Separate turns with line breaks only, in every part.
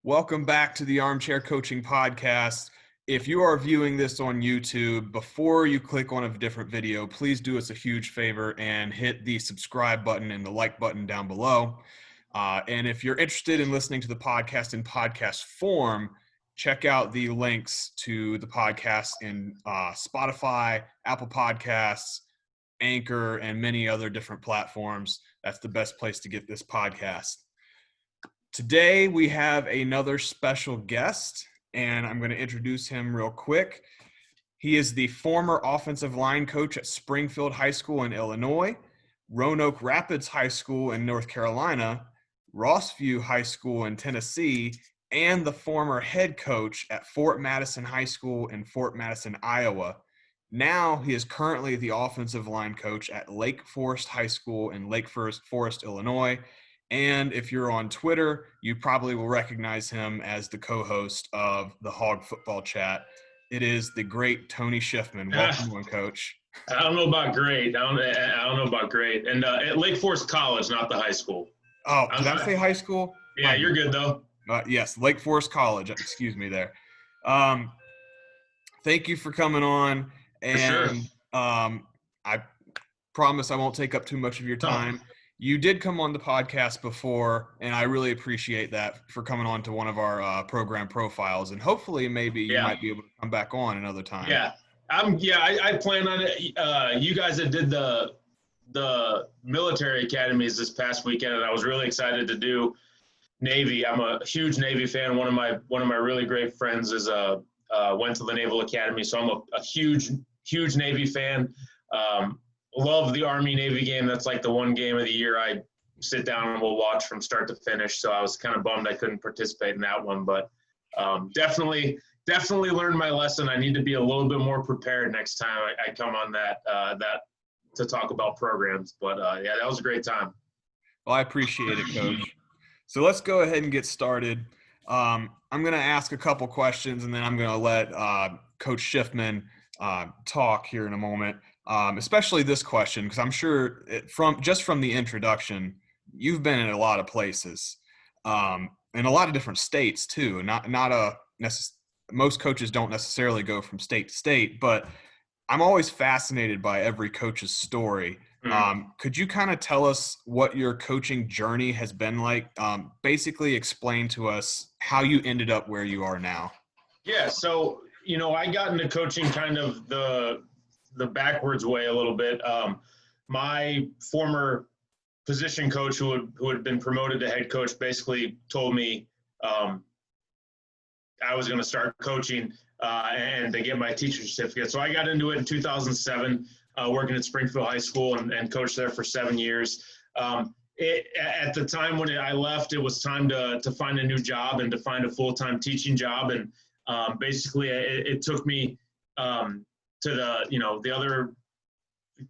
Welcome back to the Armchair Coaching Podcast. If you are viewing this on YouTube, before you click on a different video, please do us a huge favor and hit the subscribe button and the like button down below. And if you're interested in listening to the podcast in podcast form, check out the links to the podcast in Spotify, Apple Podcasts, Anchor, and many other different platforms. That's the best place to get this podcast. Today, we have another special guest, and I'm going to introduce him real quick. He is the former offensive line coach at Springfield High School in Illinois, Roanoke Rapids High School in North Carolina, Rossview High School in Tennessee, and the former head coach at Fort Madison High School in Fort Madison, Iowa. Now, he is currently the offensive line coach at Lake Forest High School in Lake Forest, Illinois. And if you're on Twitter, you probably will recognize him as the co-host of the Hog Football Chat. It is the great Tony Shiffman. Welcome on, Coach.
I don't know about great. I don't know about great. And at Lake Forest College, not the high school.
Oh, did I say high school?
Yeah, you're good, though.
Yes, Lake Forest College. Excuse me there. Thank you for coming on. And
for sure.
I promise I won't take up too much of your time. You did come on the podcast before, and I really appreciate that for coming on to one of our program profiles. And hopefully maybe you might be able to come back on another time.
Yeah. I plan on it. You guys that did the military academies this past weekend, and I was really excited to do Navy. I'm a huge Navy fan. One of my really great friends went to the Naval Academy, so I'm a huge Navy fan. Love the Army-Navy game. That's like the one game of the year I sit down and will watch from start to finish. So I was kind of bummed I couldn't participate in that one. But definitely learned my lesson. I need to be a little bit more prepared next time I come on that to talk about programs. But, yeah, that was a great time.
Well, I appreciate it, Coach. So let's go ahead and get started. I'm going to ask a couple questions, and then I'm going to let Coach Shiffman talk here in a moment. Especially this question, because I'm sure from the introduction, you've been in a lot of places, in a lot of different states too. Most coaches don't necessarily go from state to state, but I'm always fascinated by every coach's story. Could you kind of tell us what your coaching journey has been like? Basically explain to us how you ended up where you are now.
Yeah. So, I got into coaching kind of the backwards way a little bit. My former position coach who had been promoted to head coach basically told me I was going to start coaching and to get my teacher certificate. So I got into it in 2007, working at Springfield High School and coached there for 7 years. At the time when I left, it was time to find a new job and to find a full-time teaching job. And basically it took me to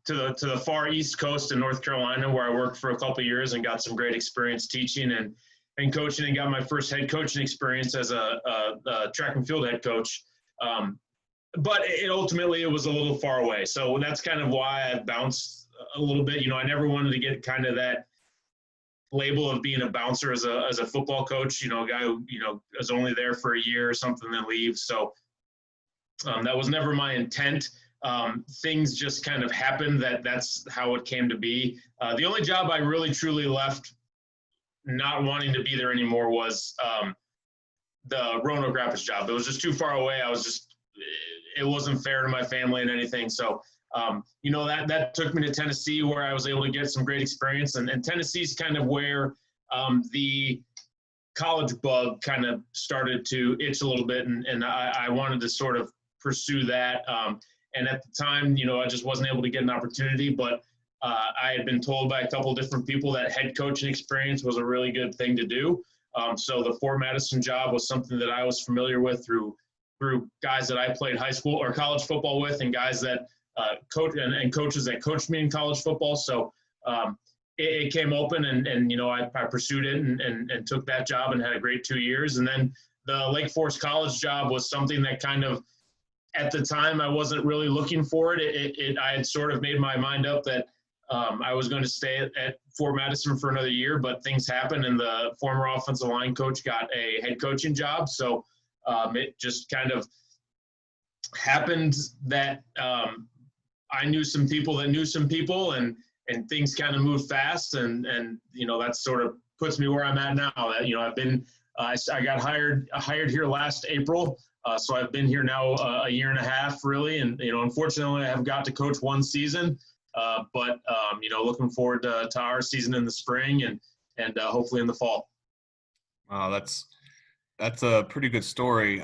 the far East Coast in North Carolina, where I worked for a couple of years and got some great experience teaching and coaching, and got my first head coaching experience as a track and field head coach. But ultimately it was a little far away. So that's kind of why I bounced a little bit. I never wanted to get kind of that label of being a bouncer as a football coach, a guy who, is only there for a year or something and then leaves. So that was never my intent. Things just kind of happened that's how it came to be. The only job I really truly left not wanting to be there anymore was the Roanoke Rapids job. It was just too far away. It wasn't fair to my family and anything. So, that took me to Tennessee, where I was able to get some great experience. And Tennessee's kind of where the college bug kind of started to itch a little bit. And I wanted to sort of pursue that. And at the time, I just wasn't able to get an opportunity, but I had been told by a couple of different people that head coaching experience was a really good thing to do. So the Fort Madison job was something that I was familiar with through guys that I played high school or college football with, and guys that coach and coaches that coached me in college football. So it came open and I pursued it and took that job and had a great 2 years. And then the Lake Forest College job was something that kind of, at the time, I wasn't really looking for it. I had sort of made my mind up that I was going to stay at Fort Madison for another year, but things happened, and the former offensive line coach got a head coaching job. So it just kind of happened that I knew some people that knew some people, and things kind of moved fast, and that sort of puts me where I'm at now. That I've been I got hired here last April, so I've been here now a year and a half really, and unfortunately I have got to coach one season, but looking forward to our season in the spring and hopefully in the fall.
That's a pretty good story.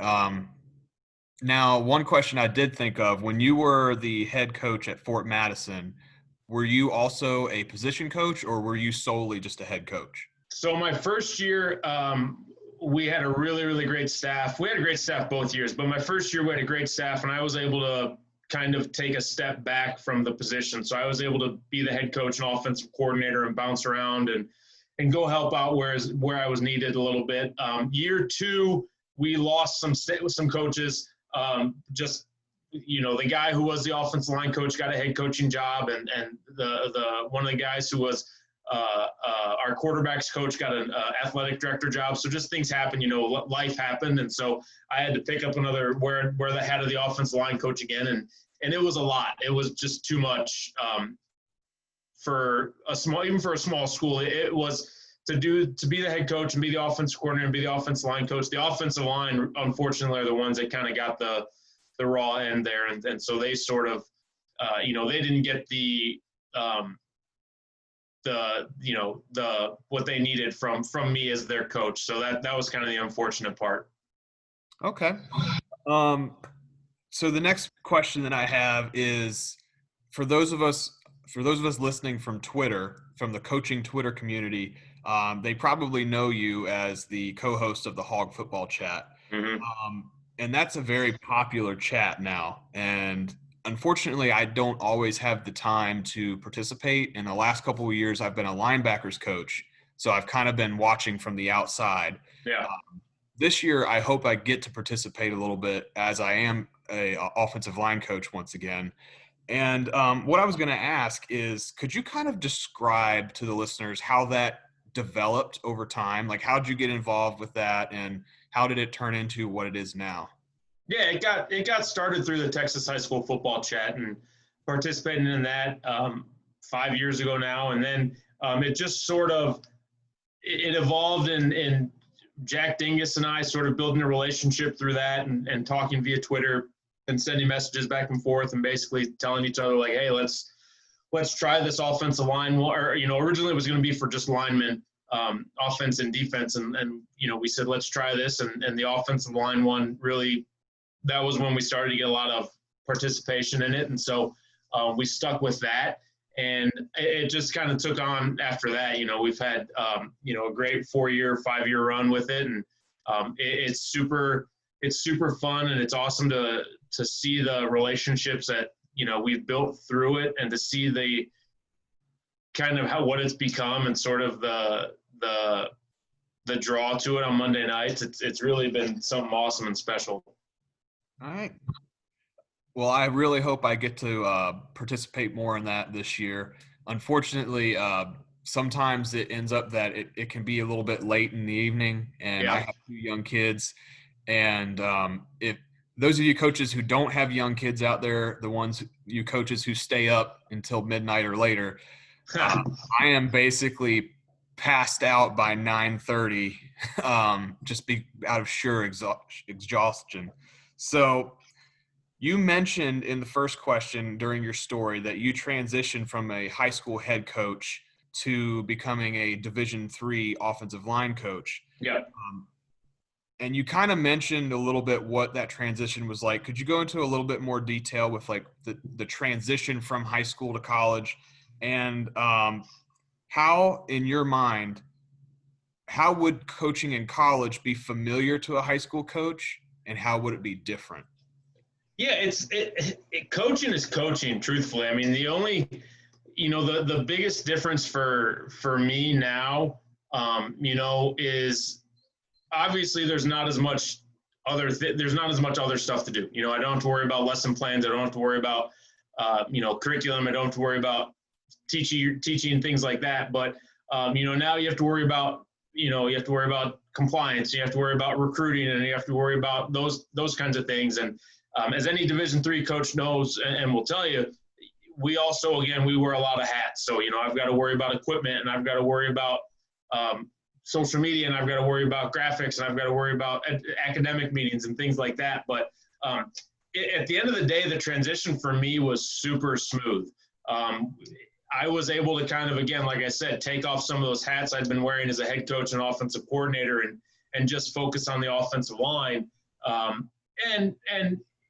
Now, one question I did think of, when you were the head coach at Fort Madison, were you also a position coach, or were you solely just a head coach?
So my first year, we had a really, really great staff. We had a great staff both years, but my first year we had a great staff, and I was able to kind of take a step back from the position. So I was able to be the head coach and offensive coordinator and bounce around and go help out where I was needed a little bit. Year two, we lost some coaches. The guy who was the offensive line coach got a head coaching job, and the one of the guys who was our quarterbacks coach got an athletic director job. So just things happen, life happened, and so I had to pick up another where the head of the offensive line coach again, and it was a lot. It was just too much for a small school. It was to be the head coach and be the offensive coordinator and be the offensive line coach. The offensive line, unfortunately, are the ones that kind of got the raw end there, and so they sort of, they didn't get the what they needed from me as their coach. So that was kind of the unfortunate part.
Okay. So the next question that I have is, for those of us listening from Twitter, from the coaching Twitter community, they probably know you as the co-host of the Hog Football Chat.
Mm-hmm.
And that's a very popular chat now. And unfortunately, I don't always have the time to participate. In the last couple of years, I've been a linebackers coach, so I've kind of been watching from the outside.
Yeah.
This year, I hope I get to participate a little bit, as I am a offensive line coach once again. And what I was going to ask is, could you kind of describe to the listeners how that developed over time? Like, how did you get involved with that, and how did it turn into what it is now?
Yeah, it got started through the Texas High School Football Chat, and participating in that 5 years ago now, and then it just sort of it evolved in Jack Dingus and I sort of building a relationship through that, and talking via Twitter and sending messages back and forth, and basically telling each other like, hey, let's try this offensive line. Or originally it was going to be for just linemen, offense and defense, and we said let's try this, and the offensive line one really, that was when we started to get a lot of participation in it, and so we stuck with that, and it just kind of took on after that. We've had a great 5-year run with it, and it's super fun, and it's awesome to see the relationships that we've built through it, and to see the kind of what it's become, and sort of the draw to it on Monday nights. It's really been something awesome and special.
All right. Well, I really hope I get to participate more in that this year. Unfortunately, sometimes it ends up that it can be a little bit late in the evening, and
Yeah.
I have 2 young kids. And if those of you coaches who don't have young kids out there, the ones you coaches who stay up until midnight or later, I am basically passed out by 9:30, just out of sheer exhaustion. So you mentioned in the first question during your story that you transitioned from a high school head coach to becoming a Division III offensive line coach.
Yeah.
And you kind of mentioned a little bit what that transition was like. Could you go into a little bit more detail with like the transition from high school to college, and how, in your mind, how would coaching in college be familiar to a high school coach, and how would it be different?
Yeah, coaching is coaching, truthfully. I mean, the only, the biggest difference for me now, is obviously there's not as much other stuff to do. I don't have to worry about lesson plans. I don't have to worry about, curriculum. I don't have to worry about teaching things like that. But, now you have to worry about, compliance, you have to worry about recruiting, and you have to worry about those kinds of things. And as any Division III coach knows and will tell you, we also, again, we wear a lot of hats. So, I've got to worry about equipment, and I've got to worry about social media, and I've got to worry about graphics, and I've got to worry about academic meetings and things like that. But at the end of the day, the transition for me was super smooth. I was able to kind of, again, like I said, take off some of those hats I'd been wearing as a head coach and offensive coordinator and just focus on the offensive line. And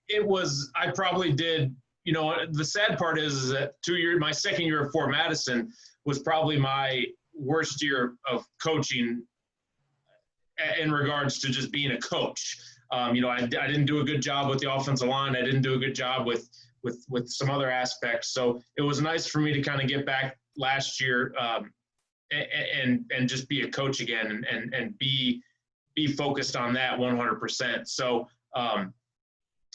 it was, I probably did, the sad part is that my second year at Fort Madison was probably my worst year of coaching in regards to just being a coach. I didn't do a good job with the offensive line. I didn't do a good job with some other aspects. So it was nice for me to kind of get back last year and just be a coach again and be focused on that 100%. So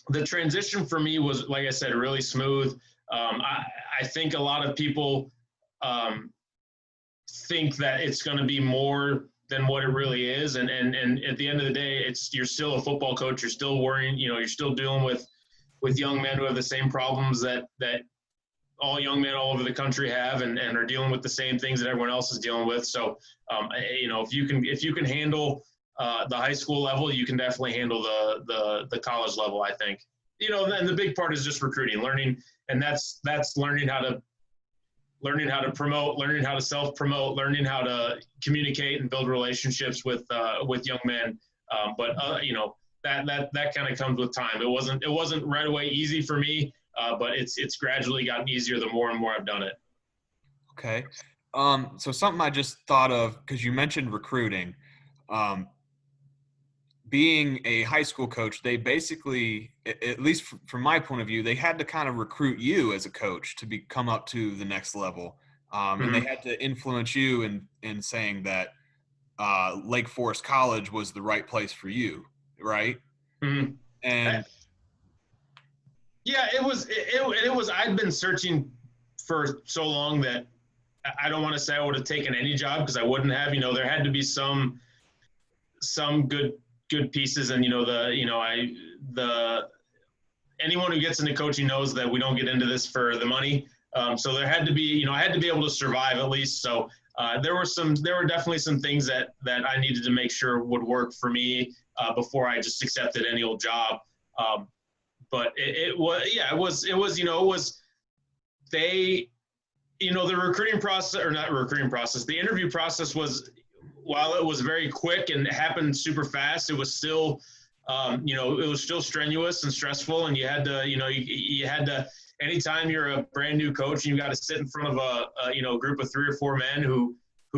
the transition for me was, like I said, really smooth. I think a lot of people think that it's going to be more than what it really is. And at the end of the day, you're still a football coach. You're still worrying, you're still dealing with young men who have the same problems that all young men all over the country have and are dealing with the same things that everyone else is dealing with. So, if you can handle the high school level, you can definitely handle the college level, I think. And the big part is just recruiting, learning, and that's learning how to promote, learning how to self-promote, learning how to communicate and build relationships with young men. But that kind of comes with time. It wasn't right away easy for me, but it's gradually gotten easier the more and more I've done it.
Okay. So something I just thought of, because you mentioned recruiting, being a high school coach, they basically, at least from my point of view, they had to kind of recruit you as a coach to come up to the next level. And they had to influence you in saying that Lake Forest College was the right place for you, right?
Mm-hmm.
And
yeah, it was. I'd been searching for so long that I don't want to say I would have taken any job, because I wouldn't have. There had to be some good pieces, and anyone who gets into coaching knows that we don't get into this for the money. So there had to be, I had to be able to survive at least. So there were definitely some things that I needed to make sure would work for me before I just accepted any old job. But it was the recruiting process, or not recruiting process, the interview process was, while it was very quick and it happened super fast, it was still, it was still strenuous and stressful. And you had to, you had to, anytime you're a brand new coach and you got to sit in front of a group of 3 or 4 men who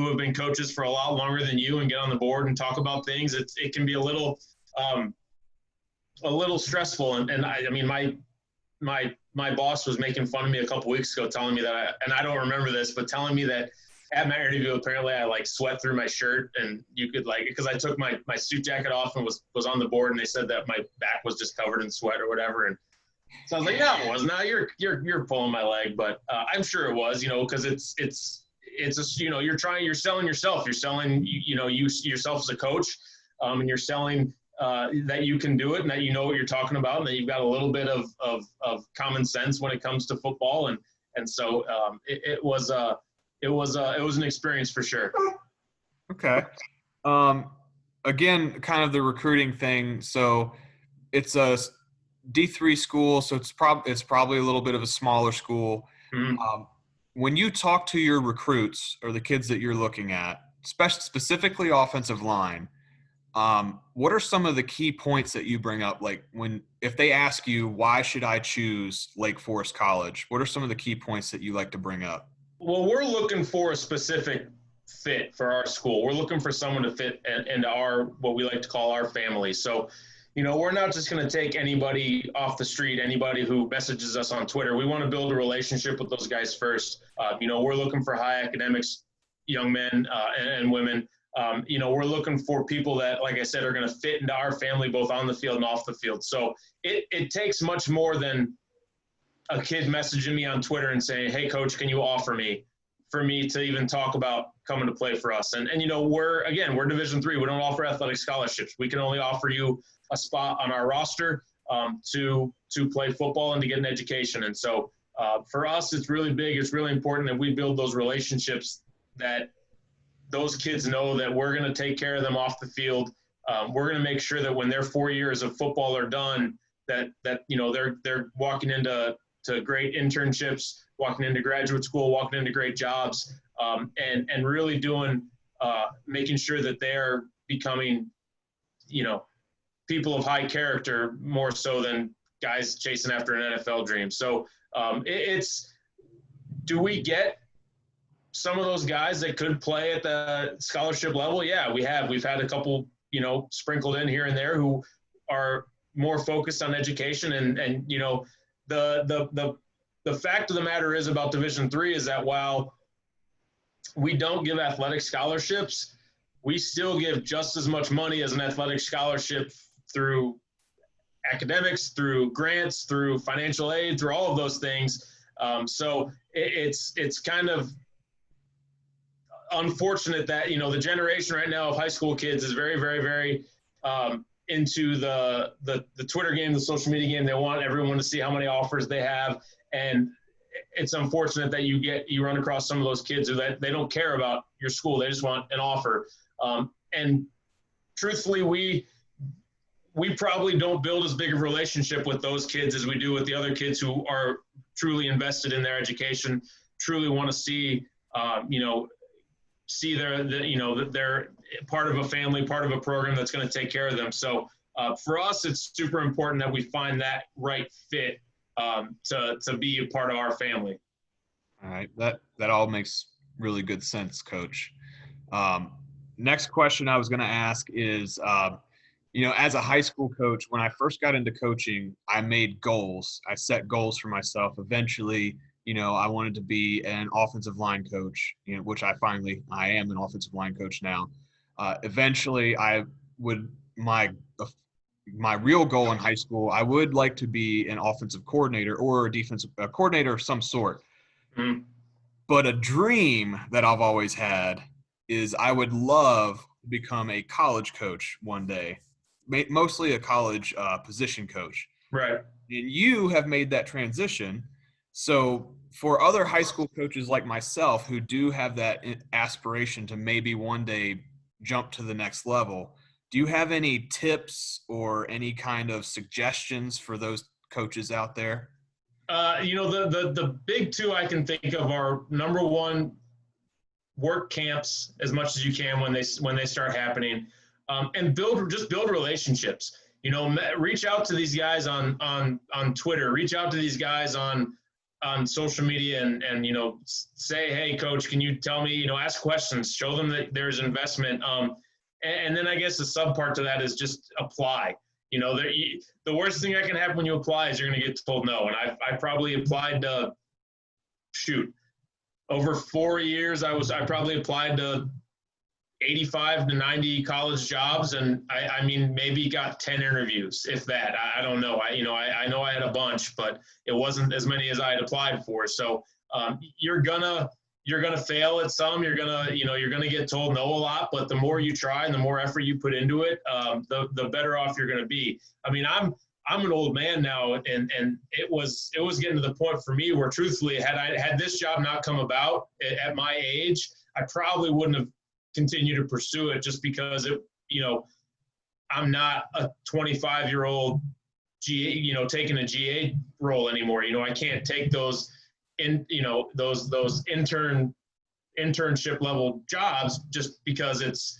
have been coaches for a lot longer than you and get on the board and talk about things, it can be a little stressful. And I mean, my boss was making fun of me a couple weeks ago, telling me that, and I don't remember this, but telling me that at my interview, apparently I sweat through my shirt, and you could because I took my suit jacket off and was on the board, and they said that my back was just covered in sweat or whatever. And so I was like, no, it wasn't. Now you're pulling my leg, but I'm sure it was, because it's just, you're selling yourself. You're selling, yourself as a coach, and you're selling that you can do it, and that you know what you're talking about, and that you've got a little bit of common sense when it comes to football. And so it was an experience for sure.
Okay. Again, kind of the recruiting thing. So it's a D3 school, so it's probably a little bit of a smaller school.
Mm-hmm.
When you talk to your recruits or the kids that you're looking at, specifically offensive line, what are some of the key points that you bring up? Like if they ask you, why should I choose Lake Forest College? What are some of the key points that you like to bring up?
Well, we're looking for a specific fit for our school. We're looking for someone to fit into what we like to call our family. So, we're not just going to take anybody off the street, anybody who messages us on Twitter. We want to build a relationship with those guys first. We're looking for high academics, young men and women. We're looking for people that, like I said, are going to fit into our family, both on the field and off the field. So it takes much more than a kid messaging me on Twitter and saying, "Hey, coach, can you offer me for me to even talk about coming to play for us?" And we're Division III. We don't offer athletic scholarships. We can only offer you a spot on our roster to play football and to get an education. And so for us, it's really big. It's really important that we build those relationships, that those kids know that we're going to take care of them off the field. We're going to make sure that when their 4 years of football are done, that they're walking into great internships, walking into graduate school, walking into great jobs, and really making sure that they're becoming, people of high character more so than guys chasing after an NFL dream. So do we get some of those guys that could play at the scholarship level? Yeah, we have. We've had a couple, sprinkled in here and there who are more focused on education. And the fact of the matter is about Division III is that while we don't give athletic scholarships, we still give just as much money as an athletic scholarship through academics, through grants, through financial aid, through all of those things. So it's kind of unfortunate that, the generation right now of high school kids is very, very, very into the Twitter game, the social media game. They want everyone to see how many offers they have. And it's unfortunate that you run across some of those kids they don't care about your school. They just want an offer. And truthfully, we probably don't build as big a relationship with those kids as we do with the other kids who are truly invested in their education, truly want to see, that they're part of a family, part of a program that's going to take care of them. So for us, it's super important that we find that right fit to be a part of our family.
All right. That all makes really good sense, Coach. Next question I was going to ask is, as a high school coach, when I first got into coaching, I made goals. I set goals for myself. Eventually, I wanted to be an offensive line coach, which I am an offensive line coach now. Eventually, my real goal in high school, I would like to be an offensive coordinator or a defensive coordinator of some sort.
Mm-hmm.
But a dream that I've always had is I would love to become a college coach one day, mostly a college position coach.
Right.
And you have made that transition. So for other high school coaches like myself who do have that aspiration to maybe one day jump to the next level, do you have any tips or any kind of suggestions for those coaches out there?
The big two I can think of are, number one, work camps as much as you can when they start happening, and build relationships. Reach out to these guys on Twitter, reach out to these guys on social media and say, "Hey, coach, can you tell me?" Ask questions, show them that there's investment. And then I guess the sub part to that is just apply. The worst thing that can happen when you apply is you're going to get told no. And I probably applied to, over 4 years, I probably applied to 85 to 90 college jobs. And I mean, maybe got 10 interviews, if that. I don't know. I know I had a bunch, but it wasn't as many as I had applied for. So you're gonna fail at some. You're gonna get told no a lot. But the more you try and the more effort you put into it, the better off you're gonna be. I mean, I'm an old man now, and it was getting to the point for me where, truthfully, had this job not come about at my age, I probably wouldn't have continued to pursue it, just because I'm not a 25-year-old taking a GA role anymore. I can't take those those internship level jobs just because it's,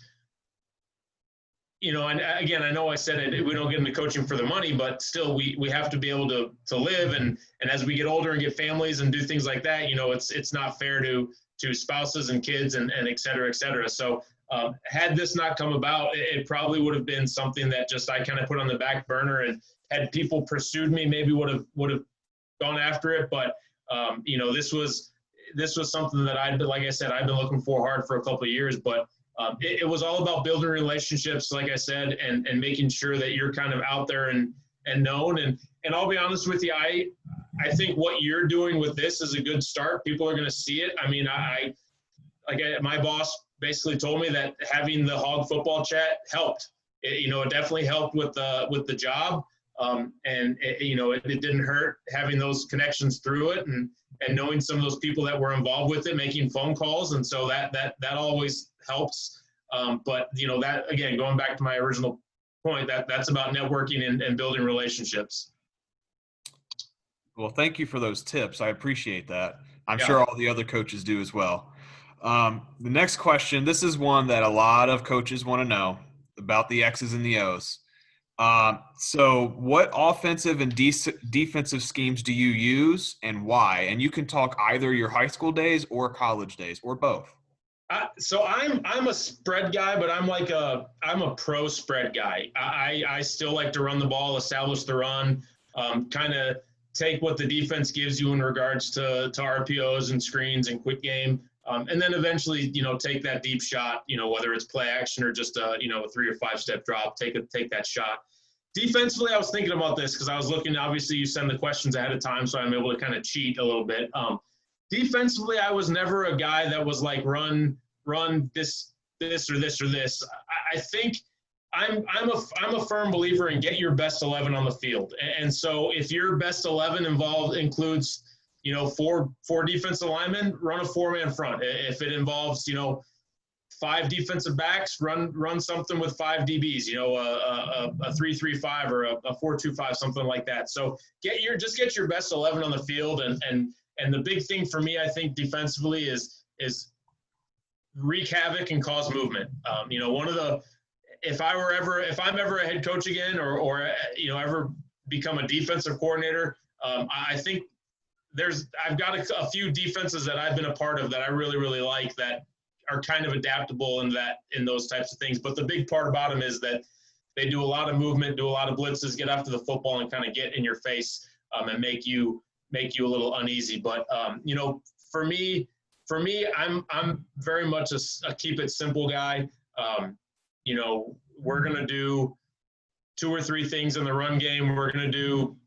and again, I know I said it, we don't get into coaching for the money, but still we have to be able to live. And as we get older and get families and do things like that, it's not fair to spouses and kids and et cetera, et cetera. So had this not come about, it probably would have been something that just I kind of put on the back burner, and had people pursued me, maybe would have gone after it. But this was something that like I said, I've been looking for hard for a couple of years. But it was all about building relationships, like I said, and making sure that you're kind of out there and known. And I'll be honest with you, I think what you're doing with this is a good start. People are going to see it. I mean, my boss basically told me that having the Hog Football Chat helped. It definitely helped with the job. And it didn't hurt having those connections through it and knowing some of those people that were involved with it, making phone calls. And so that always helps. But that, again, going back to my original point, that's about networking and building relationships.
Well, thank you for those tips. I appreciate that. I'm
Yeah.
sure all the other coaches do as well. The next question, this is one that a lot of coaches want to know about the X's and the O's. So what offensive and defensive schemes do you use and why? And you can talk either your high school days or college days or both.
So I'm a spread guy, but I'm a pro spread guy. I still like to run the ball, establish the run, kind of take what the defense gives you in regards to RPOs and screens and quick game. And then eventually, take that deep shot, whether it's play action or just a 3 or 5 step drop, take that shot. Defensively, I was thinking about this because I was looking, obviously you send the questions ahead of time, so I'm able to kind of cheat a little bit. Defensively, I was never a guy that was like run this or this or this. I think I'm a firm believer in get your best 11 on the field. And so if your best 11 includes, 4 defensive linemen, run a 4-man front. If it involves, 5 defensive backs, run something with 5 DBs, a 3-3-5 or a 4-2-5, something like that. So get your best 11 on the field. And the big thing for me, I think defensively is wreak havoc and cause movement. If I'm ever a head coach again or ever become a defensive coordinator, I think I've got a few defenses that I've been a part of that I really, really like that are kind of adaptable in those types of things. But the big part about them is that they do a lot of movement, do a lot of blitzes, get after the football and kind of get in your face and make you a little uneasy. But for me, I'm very much a keep it simple guy. We're gonna do 2 or 3 things in the run game. We're gonna do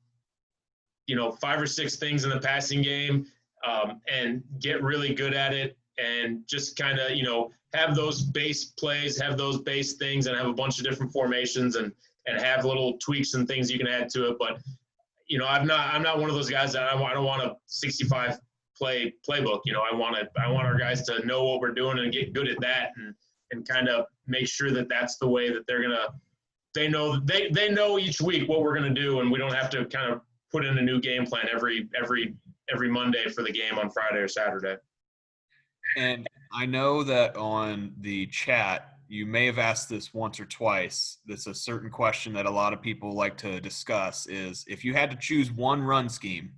5 or 6 things in the passing game, and get really good at it. And just kind of, have those base plays, have those base things, and have a bunch of different formations and have little tweaks and things you can add to it. But, I'm not one of those guys that I don't want a 65 play playbook. I want our guys to know what we're doing and get good at that and kind of make sure that that's the way that they know each week what we're going to do. And we don't have to kind of put in a new game plan every Monday for the game on Friday or Saturday.
And I know that on the chat, you may have asked this once or twice. That's a certain question that a lot of people like to discuss is if you had to choose one run scheme,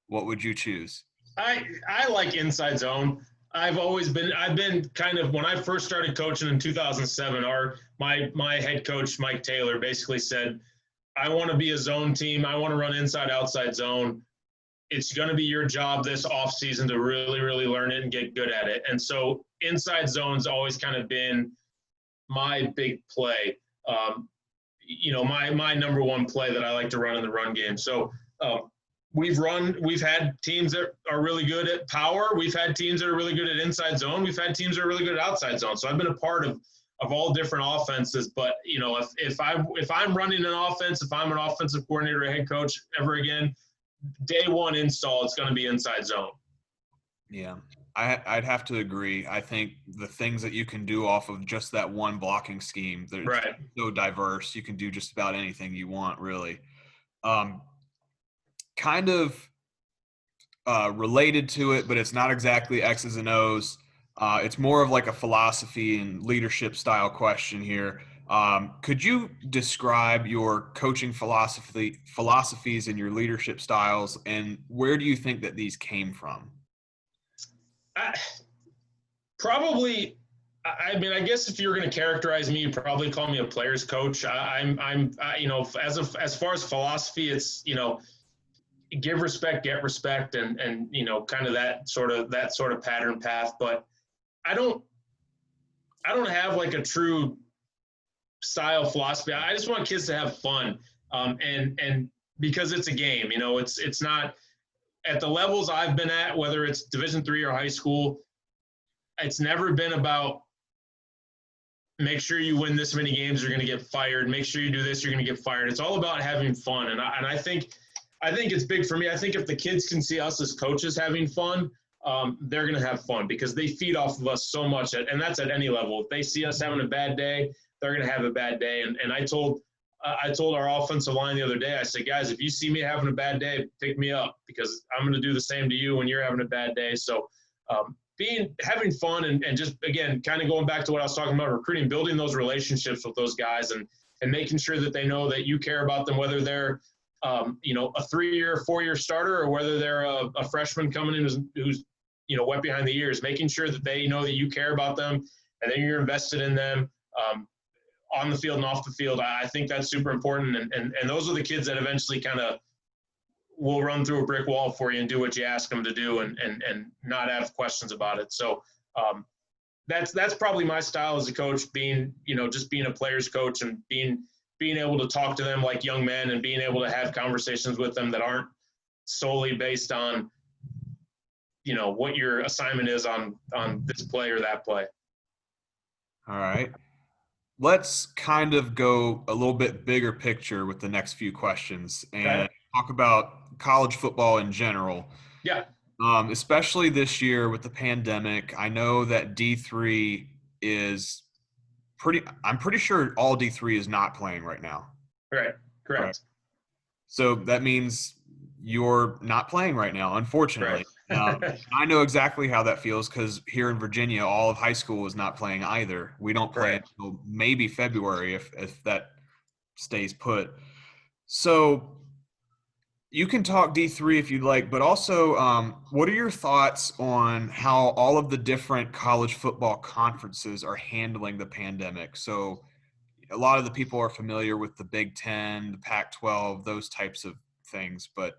what would you choose?
I like inside zone. I've been kind of, when I first started coaching in 2007, my head coach, Mike Taylor, basically said, I want to be a zone team. I want to run inside, outside zone. It's going to be your job this off season to really, really learn it and get good at it. And so inside zone's always kind of been my big play. My number one play that I like to run in the run game. So we've had teams that are really good at power. We've had teams that are really good at inside zone. We've had teams that are really good at outside zone. So I've been a part of all different offenses. But, if I'm running an offense, if I'm an offensive coordinator or head coach ever again, day one install, it's going to be inside zone.
Yeah, I'd have to agree. I think the things that you can do off of just that one blocking scheme, they're
right.
So diverse. You can do just about anything you want, really. Kind of related to it, but it's not exactly X's and O's. It's more of like a philosophy and leadership style question here. Could you describe your coaching philosophies and your leadership styles, and where do you think that these came from?
Probably, I mean, I guess if you're going to characterize me, you'd probably call me a player's coach. As far as philosophy, it's, give respect, get respect, and kind of that sort of pattern path. But I don't have like a true style philosophy. I just want kids to have fun. And because it's a game. You know, it's not at the levels I've been at, whether it's Division III or high school. It's never been about make sure you win this many games, you're going to get fired. Make sure you do this, you're going to get fired. It's all about having fun. And I think it's big for me. I think if the kids can see us as coaches having fun, they're going to have fun because they feed off of us so much. And that's at any level. If they see us having a bad day, they're going to have a bad day. And I told our offensive line the other day, I said, guys, if you see me having a bad day, pick me up because I'm going to do the same to you when you're having a bad day. So having fun and just, again, kind of going back to what I was talking about, recruiting, building those relationships with those guys and making sure that they know that you care about them, whether they're, a 3-year, 4-year starter or whether they're a freshman coming in who's wet behind the ears, making sure that they know that you care about them and then you're invested in them on the field and off the field. I think that's super important. And those are the kids that eventually kind of will run through a brick wall for you and do what you ask them to do and not have questions about it. So that's probably my style as a coach, being, just being a player's coach and being able to talk to them like young men and being able to have conversations with them that aren't solely based on, what your assignment is on this play or that play.
All right. Let's kind of go a little bit bigger picture with the next few questions and talk about college football in general.
Yeah.
Especially this year with the pandemic. I know that D3 is I'm pretty sure all D3 is not playing right now.
Right. Correct.
So that means you're not playing right now, unfortunately.
Right.
I know exactly how that feels because here in Virginia, all of high school is not playing either. We don't play until maybe February if that stays put. So you can talk D3 if you'd like, but also what are your thoughts on how all of the different college football conferences are handling the pandemic? So a lot of the people are familiar with the Big Ten, the Pac-12, those types of things, but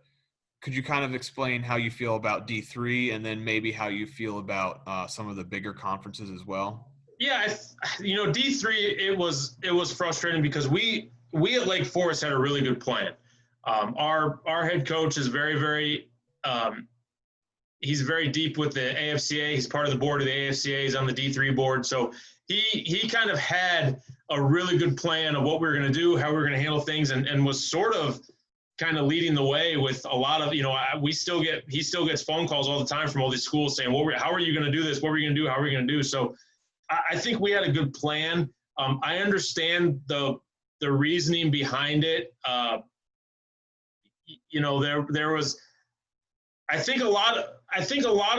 could you kind of explain how you feel about D3 and then maybe how you feel about some of the bigger conferences as well?
Yeah, D3, it was frustrating because we at Lake Forest had a really good plan. Our head coach is very, very he's very deep with the AFCA. He's part of the board of the AFCA. He's on the D3 board. So he kind of had a really good plan of what we were going to do, how we were going to handle things, and was sort of kind of leading the way with a lot of, he still gets phone calls all the time from all these schools saying, how are you going to do this? What are you going to do? How are we going to do? So I think we had a good plan. I understand the reasoning behind it. There was, I think a lot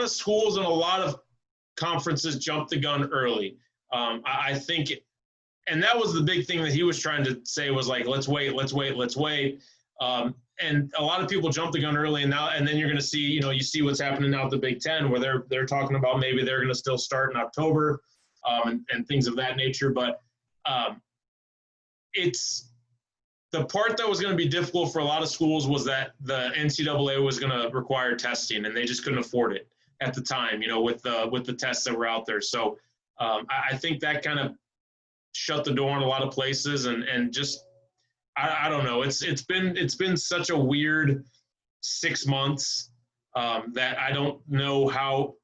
of schools and a lot of conferences jumped the gun early. I think, and that was the big thing that he was trying to say was like, let's wait. And a lot of people jumped the gun early, and then you're going to see, you see what's happening now at the Big Ten, where they're talking about maybe they're going to still start in October, and things of that nature. But it's the part that was going to be difficult for a lot of schools was that the NCAA was going to require testing, and they just couldn't afford it at the time, with the tests that were out there. So I think that kind of shut the door in a lot of places, and just. I don't know. It's been such a weird 6 months that I don't know how.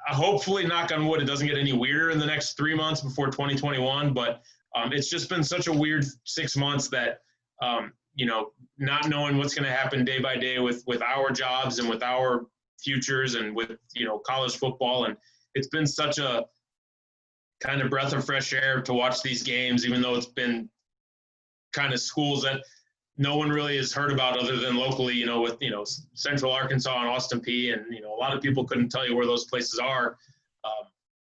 Hopefully, knock on wood, it doesn't get any weirder in the next 3 months before 2021. But it's just been such a weird 6 months that not knowing what's going to happen day by day with our jobs and with our futures and with college football, and it's been such a kind of breath of fresh air to watch these games, even though it's been kind of schools that no one really has heard about other than locally, with, Central Arkansas and Austin P. And, a lot of people couldn't tell you where those places are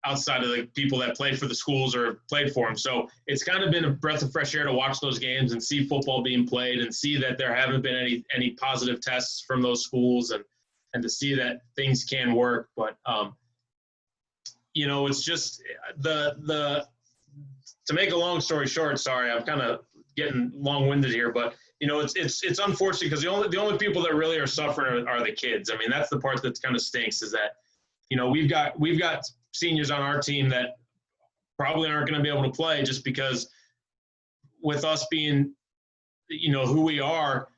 outside of the people that played for the schools or played for them. So it's kind of been a breath of fresh air to watch those games and see football being played and see that there haven't been any positive tests from those schools and to see that things can work. But, it's just to make a long story short, sorry, I'm kind of getting long-winded here, but it's unfortunate because the only people that really are suffering are the kids. I mean, that's the part that kind of stinks, is that we've got seniors on our team that probably aren't going to be able to play just because with us being who we are,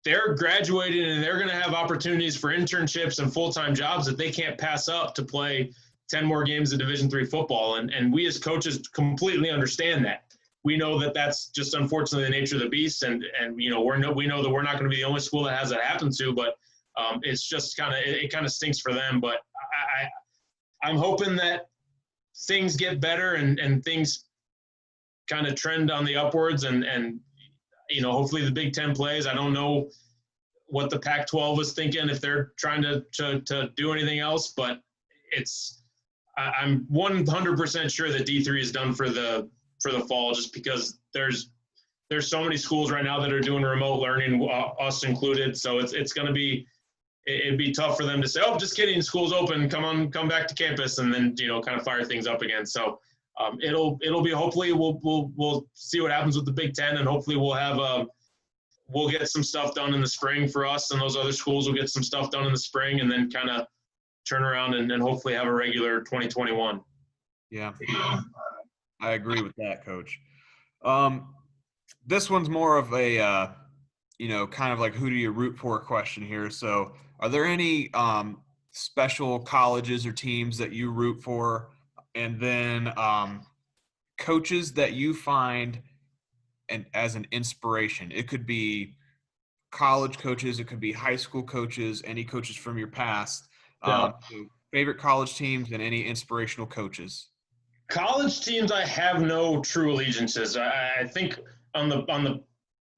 they're graduating and they're going to have opportunities for internships and full-time jobs that they can't pass up to play 10 more games of Division III football. And we as coaches completely understand that. We know that that's just unfortunately the nature of the beast. And we know that we're not going to be the only school that has that happen to, but it's just it kind of stinks for them. But I'm hoping that things get better and things kind of trend on the upwards and hopefully the Big Ten plays. I don't know what the Pac-12 was thinking, if they're trying to do anything else, but I'm 100% sure that D3 is done for the fall, just because there's so many schools right now that are doing remote learning, us included. So it'd be tough for them to say, oh, just kidding, school's open, come back to campus, and then kind of fire things up again. So it'll be, hopefully we'll see what happens with the Big Ten, and hopefully we'll get some stuff done in the spring for us, and those other schools will get some stuff done in the spring, and then kind of turn around and hopefully have a regular 2021.
Yeah, I agree with that, Coach. This one's more of a kind of like who do you root for question here. So are there any special colleges or teams that you root for? And then coaches that you find as an inspiration. It could be college coaches, it could be high school coaches, any coaches from your past. So favorite college teams and any inspirational coaches.
College teams, I have no true allegiances. I think on the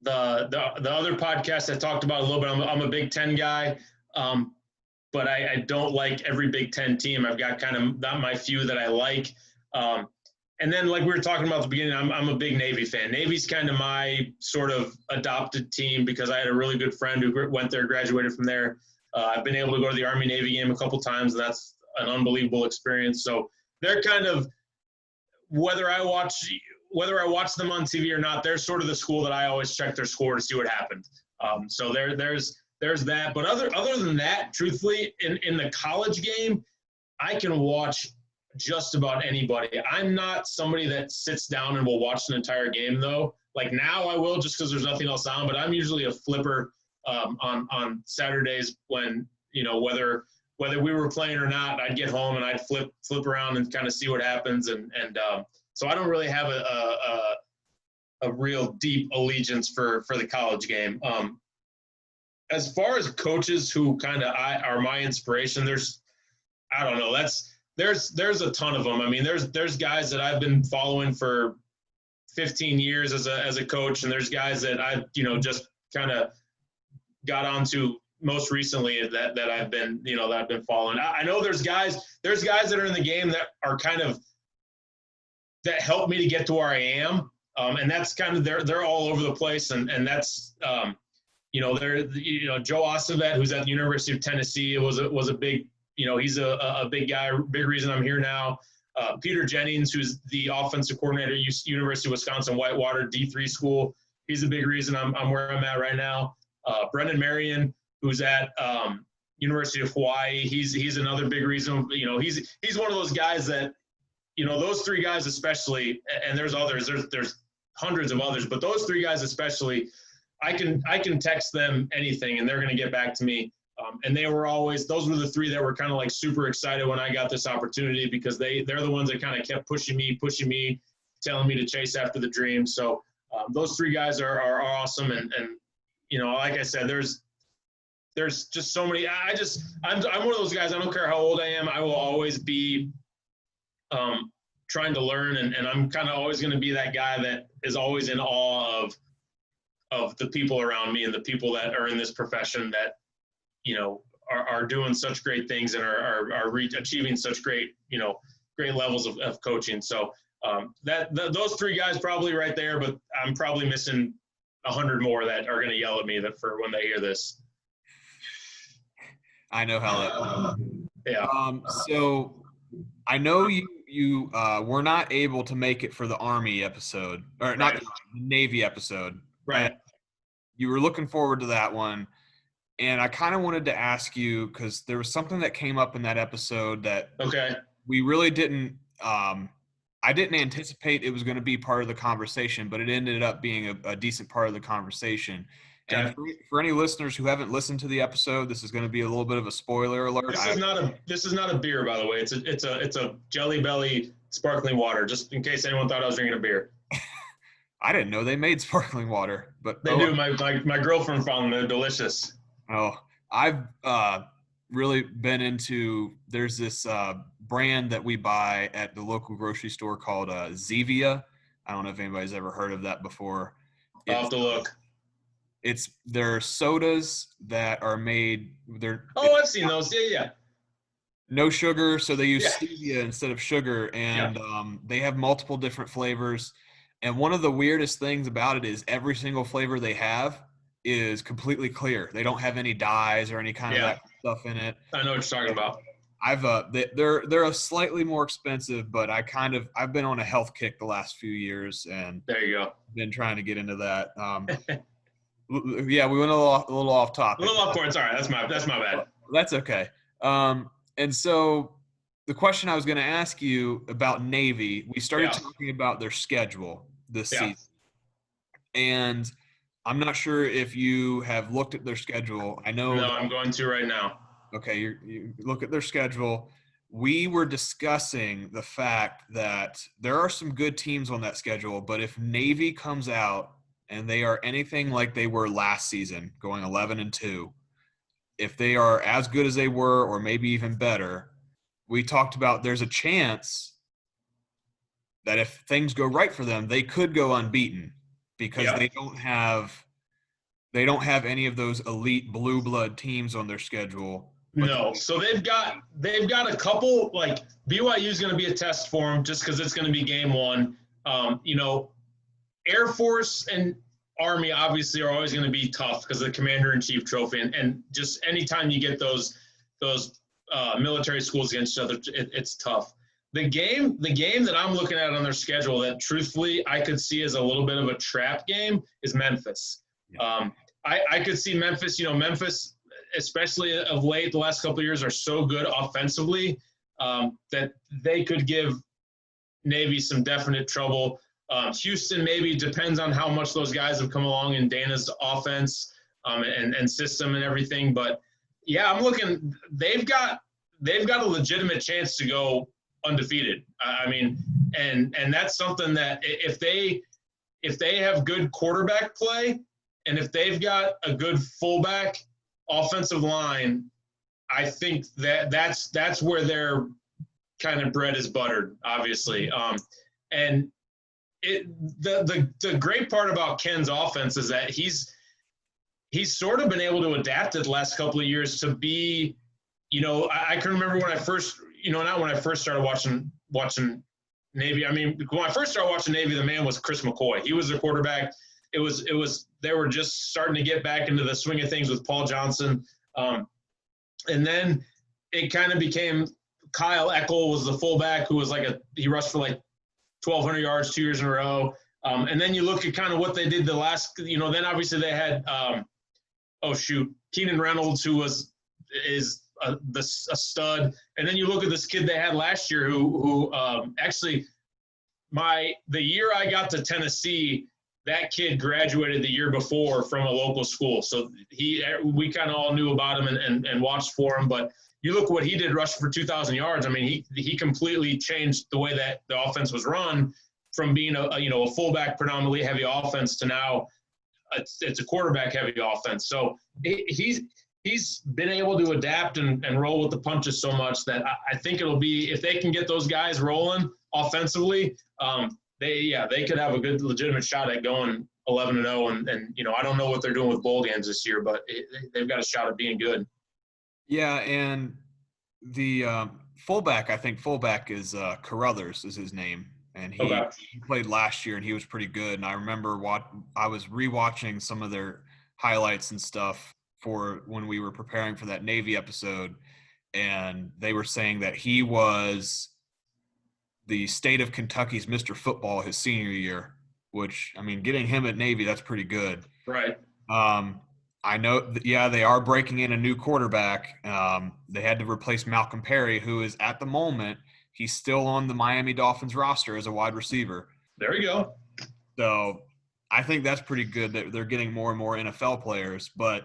other podcast I talked about a little bit, I'm a Big Ten guy, but I don't like every Big Ten team. I've got kind of not my few that I like. And then, like we were talking about at the beginning, I'm a big Navy fan. Navy's kind of my sort of adopted team because I had a really good friend who went there, graduated from there. I've been able to go to the Army-Navy game a couple times, and that's an unbelievable experience. So they're kind of, whether I watch them on TV or not, they're sort of the school that I always check their score to see what happened. So there's that. But other than that, truthfully, in the college game, I can watch just about anybody. I'm not somebody that sits down and will watch an entire game, though. Like now I will, just because there's nothing else on, but I'm usually a flipper on Saturdays when, whether we were playing or not, I'd get home and I'd flip around and kind of see what happens. And so I don't really have a real deep allegiance for the college game. As far as coaches who kind of are my inspiration, there's a ton of them. I mean, there's guys that I've been following for 15 years as a coach, and there's guys that I've just kind of got onto most recently that I've been following. I know there's guys that are in the game that are kind of that helped me to get to where I am, and that's kind of they're all over the place, and that's Joe Ostavet, who's at the University of Tennessee, was a big. He's a big guy, big reason I'm here now. Peter Jennings, who's the offensive coordinator at University of Wisconsin-Whitewater D3 school. He's a big reason I'm where I'm at right now. Brendan Marion, who's at University of Hawaii. He's another big reason. He's one of those guys that, those three guys especially, and there's others. There's hundreds of others, but those three guys especially, I can text them anything and they're going to get back to me. And those were the three that were kind of like super excited when I got this opportunity, because they're the ones that kind of kept pushing me, telling me to chase after the dream. So those three guys are awesome. And like I said, there's just so many. I'm one of those guys. I don't care how old I am. I will always be trying to learn. And I'm kind of always going to be that guy that is always in awe of the people around me and the people that are in this profession that, are doing such great things and are achieving such great levels of coaching. So those three guys probably right there, but I'm probably missing 100 more that are going to yell at me for when they hear this.
I know how that.
Yeah.
So I know you were not able to make it for the Army episode, or not the Navy episode.
Right.
You were looking forward to that one. And I kind of wanted to ask you, because there was something that came up in that episode that
we
really didn't I didn't anticipate it was going to be part of the conversation, but it ended up being a decent part of the conversation. And
Okay.
for any listeners who haven't listened to the episode, this is going to be a little bit of a spoiler alert.
This is not a beer, by the way. It's a Jelly Belly sparkling water, just in case anyone thought I was drinking a beer.
I didn't know they made sparkling water, but
They do. My girlfriend found them. They're delicious.
Oh, I've really been into. There's this brand that we buy at the local grocery store called Zevia. I don't know if anybody's ever heard of that before.
I'll have to look.
They're sodas that are made.
I've seen those. Yeah.
No sugar, so they use stevia instead of sugar, and they have multiple different flavors. And one of the weirdest things about it is every single flavor they have is completely clear. They don't have any dyes or any kind of that stuff in it.
I know what you're talking about.
They're a slightly more expensive, but I've been on a health kick the last few years, and
there you go.
Been trying to get into that. Yeah, we went a little off topic.
A little off course. All right, that's my bad.
That's okay. And so the question I was going to ask you about Navy, we started talking about their schedule this season, and I'm not sure if you have looked at their schedule. I know.
No, I'm going to right now.
Okay, you look at their schedule. We were discussing the fact that there are some good teams on that schedule, but if Navy comes out and they are anything like they were last season, going 11-2, if they are as good as they were or maybe even better, we talked about there's a chance that if things go right for them, they could go unbeaten because they don't have any of those elite blue blood teams on their schedule.
No, so they've got a couple, like BYU is going to be a test for them just because it's going to be game one. Air Force and Army obviously are always going to be tough because of the Commander-in-Chief trophy, and just anytime you get those military schools against each other, it's tough. The game that I'm looking at on their schedule that truthfully I could see as a little bit of a trap game is Memphis. Yeah. I could see Memphis. Memphis, especially of late, the last couple of years, are so good offensively that they could give Navy some definite trouble. Houston maybe depends on how much those guys have come along in Dana's offense and system and everything. But yeah, I'm looking. They've got a legitimate chance to go undefeated. I mean, and that's something that if they have good quarterback play and if they've got a good fullback offensive line, I think that's where their kind of bread is buttered, obviously. And the great part about Ken's offense is that he's sort of been able to adapt it the last couple of years to be, I can remember when I first, not when I first started watching Navy. I mean, when I first started watching Navy, the man was Chris McCoy. He was the quarterback. They were just starting to get back into the swing of things with Paul Johnson. And then it kind of became Kyle Eckel was the fullback who was he rushed for 1,200 yards 2 years in a row. And then you look at kind of what they did the last, then obviously they had, Keenan Reynolds, who is a stud. And then you look at this kid they had last year who actually the year I got to Tennessee, that kid graduated the year before from a local school. So we kind of all knew about him and watched for him. But you look what he did rushing for 2,000 yards. I mean, he completely changed the way that the offense was run from being a fullback predominantly heavy offense to now it's a quarterback heavy offense. So he's been able to adapt and roll with the punches so much that I think it'll be, if they can get those guys rolling offensively, they could have a good legitimate shot at going 11-0. And I don't know what they're doing with bowl games this year, but they've got a shot at being good.
Yeah, and the fullback is Carruthers is his name, and he played last year and he was pretty good. And I remember I was rewatching some of their highlights and stuff for when we were preparing for that Navy episode, and they were saying that he was the state of Kentucky's Mr. Football his senior year, which, I mean, getting him at Navy, that's pretty good.
Right.
I know that, they are breaking in a new quarterback. They had to replace Malcolm Perry, who is at the moment He's still on the Miami Dolphins roster as a wide receiver.
There you go.
So I think that's pretty good that they're getting more and more NFL players. But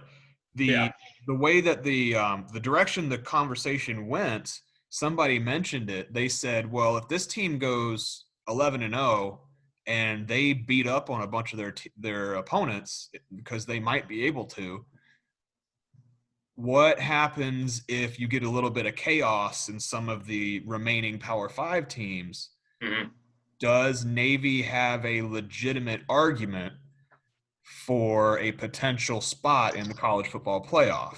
the way that the direction the conversation went, somebody mentioned it. They said, well, if this team goes 11-0 and they beat up on a bunch of their opponents because they might be able to, what happens if you get a little bit of chaos in some of the remaining Power 5 teams?
Mm-hmm.
Does Navy have a legitimate argument for a potential spot in the college football playoff?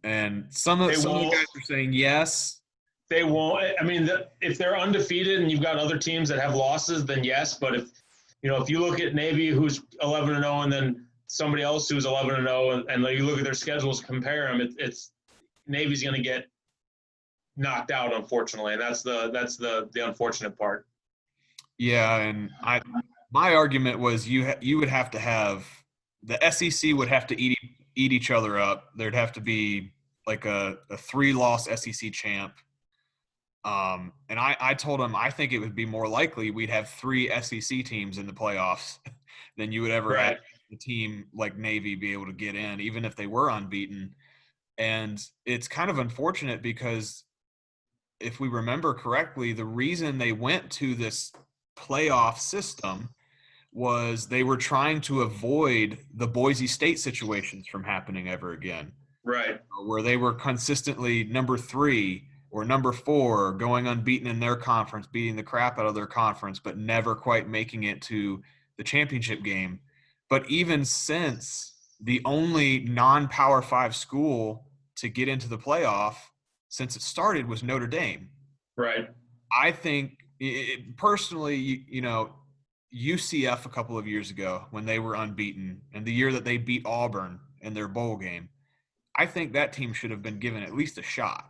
And some of the guys are saying yes.
They won't. I mean, if they're undefeated and you've got other teams that have losses, then yes. But if you look at Navy, who's 11-0, and then somebody else who's 11-0, and you look at their schedules, compare them, it's Navy's going to get knocked out, unfortunately, and that's the unfortunate part.
Yeah, and my argument was you would have to have the SEC would have to eat each other up. There'd have to be like a 3-loss SEC champ. And I told him I think it would be more likely we'd have 3 SEC teams in the playoffs than you would ever have a team like Navy be able to get in, even if they were unbeaten. And it's kind of unfortunate because if we remember correctly, the reason they went to this playoff system was they were trying to avoid the Boise State situations from happening ever again.
Right.
Where they were consistently number 3 or number 4, going unbeaten in their conference, beating the crap out of their conference, but never quite making it to the championship game. But even since, the only non-Power 5 school to get into the playoff since it started was Notre Dame.
Right.
I think personally, UCF a couple of years ago when they were unbeaten and the year that they beat Auburn in their bowl game, I think that team should have been given at least a shot.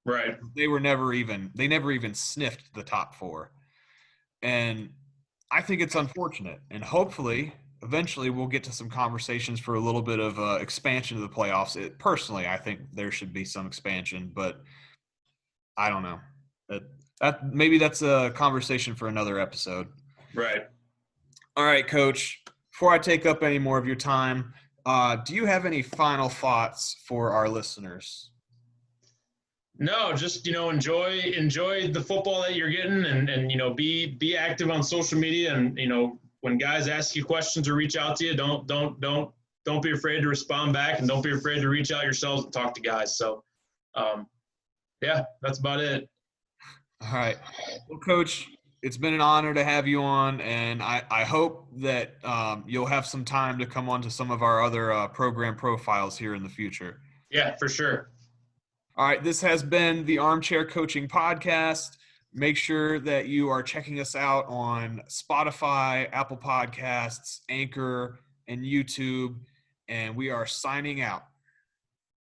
Right.
They never even sniffed the top 4. And I think it's unfortunate. And hopefully, eventually we'll get to some conversations for a little bit of expansion of the playoffs. Personally, I think there should be some expansion, but I don't know. Maybe that's a conversation for another episode.
Right.
All right, Coach. Before I take up any more of your time, do you have any final thoughts for our listeners?
No, just enjoy the football that you're getting, and be active on social media, and when guys ask you questions or reach out to you, don't be afraid to respond back, and don't be afraid to reach out yourselves and talk to guys. So, yeah, that's about it.
All right. Well, Coach, it's been an honor to have you on, and I hope that you'll have some time to come on to some of our other program profiles here in the future.
Yeah, for sure.
All right. This has been the Armchair Coaching Podcast. Make sure that you are checking us out on Spotify, Apple Podcasts, Anchor, and YouTube, and we are signing out.